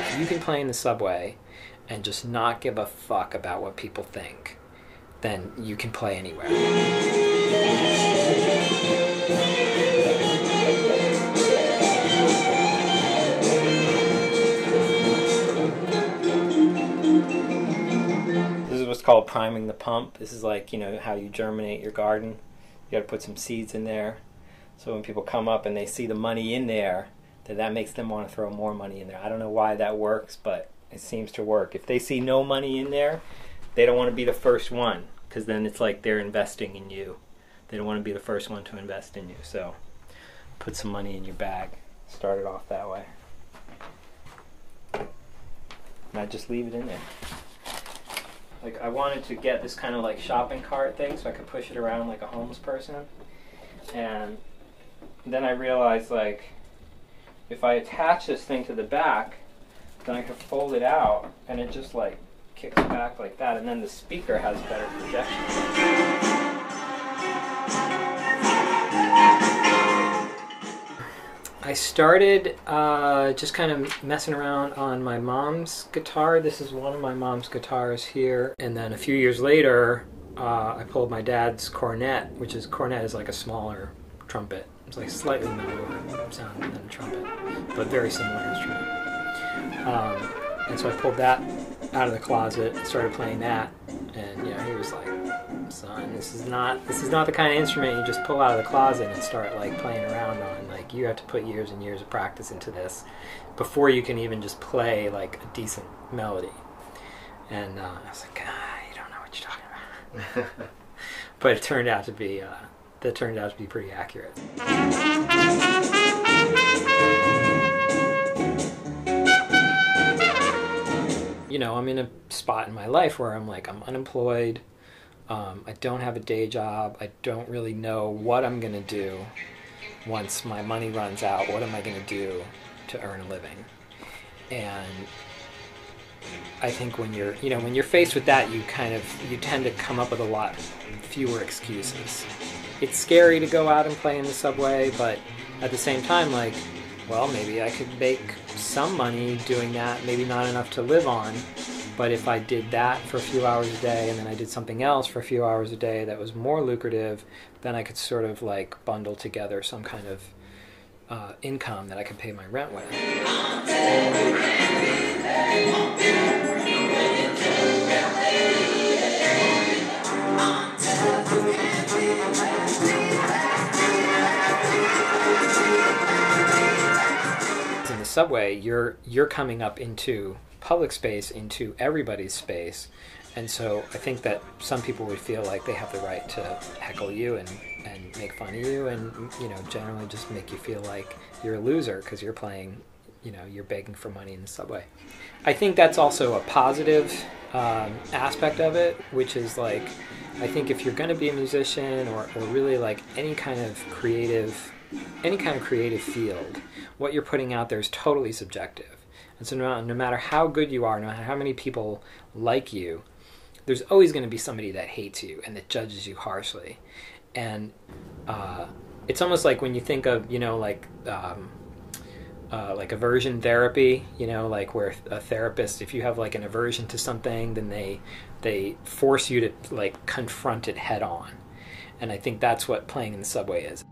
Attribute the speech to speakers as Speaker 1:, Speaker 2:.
Speaker 1: If you can play in the subway and just not give a fuck about what people think, then you can play anywhere. This is what's called priming the pump. This is like, you know, how you germinate your garden. You gotta put some seeds in there. So when people come up and they see the money in there, that makes them want to throw more money in there. I don't know why that works, but it seems to work. If they see no money in there, they don't want to be the first one, because then it's like they're investing in you. They don't want to be the first one to invest in you. So put some money in your bag. Start it off that way. And I just leave it in there. Like, I wanted to get this kind of like shopping cart thing so I could push it around like a homeless person. And then I realized, like, if I attach this thing to the back, then I could fold it out and it just like kicks back like that, and then the speaker has better projection. I started just kind of messing around on my mom's guitar. This is one of my mom's guitars here. And then a few years later, I pulled my dad's cornet, which is, cornet is like a smaller trumpet. It's like slightly mellower sound than a trumpet, but very similar instrument. And so I pulled that out of the closet and started playing that. And, you know, he was like, "Son, this is not the kind of instrument you just pull out of the closet and start like playing around on. Like, you have to put years and years of practice into this before you can even just play like a decent melody." And I was like, "You don't know what you're talking about." But it turned out to be pretty accurate. You know, I'm in a spot in my life where I'm like, I'm unemployed. I don't have a day job. I don't really know what I'm going to do once my money runs out. What am I going to do to earn a living? And I think when you're faced with that, you tend to come up with a lot fewer excuses. It's scary to go out and play in the subway, but at the same time, like, well, maybe I could make some money doing that, maybe not enough to live on, but if I did that for a few hours a day and then I did something else for a few hours a day that was more lucrative, then I could sort of like bundle together some kind of income that I could pay my rent with. In the subway, you're coming up into public space, into everybody's space, and so I think that some people would feel like they have the right to heckle you and make fun of you, and, you know, generally just make you feel like you're a loser because you're playing, you know, you're begging for money in the subway. I think that's also a positive aspect of it, which is like, I think if you're going to be a musician or really like any kind of creative field, what you're putting out there is totally subjective. And so no matter how good you are, no matter how many people like you, there's always going to be somebody that hates you and that judges you harshly. And it's almost like when you think of, you know, like aversion therapy, you know, like where a therapist, if you have like an aversion to something, then they force you to like confront it head on. And I think that's what playing in the subway is.